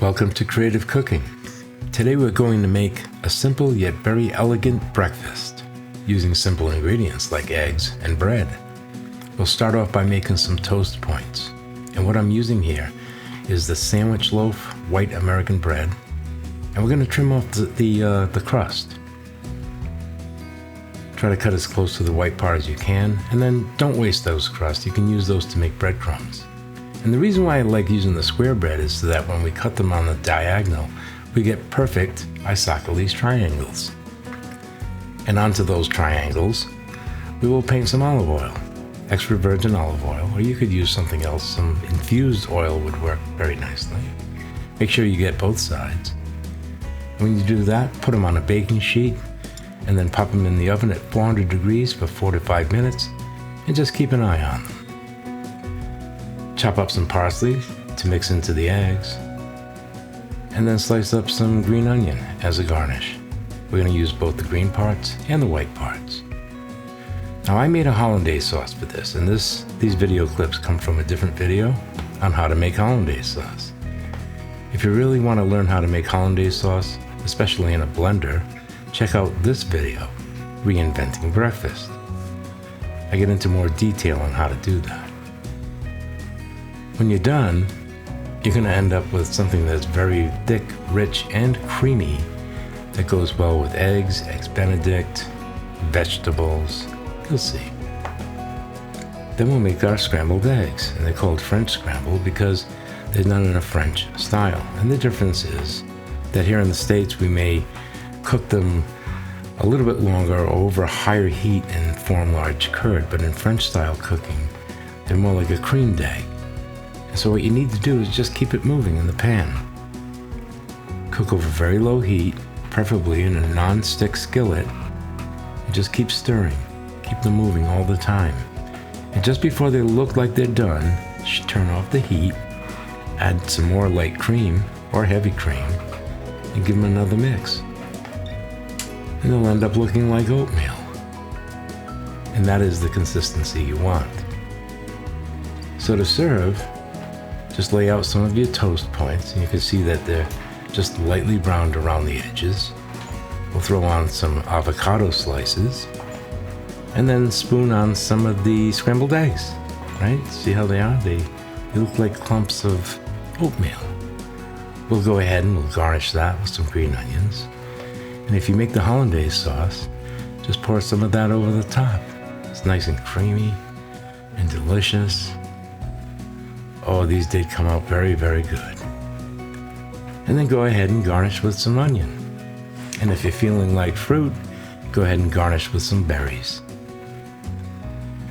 Welcome to Creative Cooking. Today we're going to make a simple yet very elegant breakfast using simple ingredients like eggs and bread. We'll start off by making some toast points. And what I'm using here is the sandwich loaf white American bread. And we're going to trim off the crust. Try to cut as close to the white part as you can, and then don't waste those crusts. You can use those to make breadcrumbs. And the reason why I like using the square bread is so that when we cut them on the diagonal, we get perfect isosceles triangles. And onto those triangles, we will paint some olive oil, extra virgin olive oil, or you could use something else. Some infused oil would work very nicely. Make sure you get both sides. When you do that, put them on a baking sheet and then pop them in the oven at 400 degrees for 4 to 5 minutes and just keep an eye on them. Chop up some parsley to mix into the eggs and then slice up some green onion as a garnish. We're going to use both the green parts and the white parts. Now I made a hollandaise sauce for this, and these video clips come from a different video on how to make hollandaise sauce. If you really want to learn how to make hollandaise sauce, especially in a blender, check out this video, Reinventing Breakfast. I get into more detail on how to do that. When you're done, you're going to end up with something that's very thick, rich, and creamy that goes well with eggs, eggs Benedict, vegetables. You'll see. Then we'll make our scrambled eggs, and they're called French scrambled because they're done in a French style. And the difference is that here in the States we may cook them a little bit longer or over a higher heat and form large curd, but in French style cooking they're more like a creamed egg. And so what you need to do is just keep it moving in the pan. Cook over very low heat, preferably in a non-stick skillet, and just keep stirring. Keep them moving all the time. And just before they look like they're done, turn off the heat, add some more light cream or heavy cream, and give them another mix. And they'll end up looking like oatmeal. And that is the consistency you want. So to serve, just lay out some of your toast points, and you can see that they're just lightly browned around the edges. We'll throw on some avocado slices, and then spoon on some of the scrambled eggs, right? See how they are? They look like clumps of oatmeal. We'll go ahead and we'll garnish that with some green onions. And if you make the hollandaise sauce, just pour some of that over the top. It's nice and creamy and delicious. Oh, these did come out very, very good. And then go ahead and garnish with some onion. And if you're feeling like fruit, go ahead and garnish with some berries.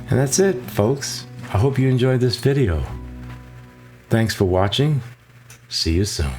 And that's it, folks. I hope you enjoyed this video. Thanks for watching. See you soon.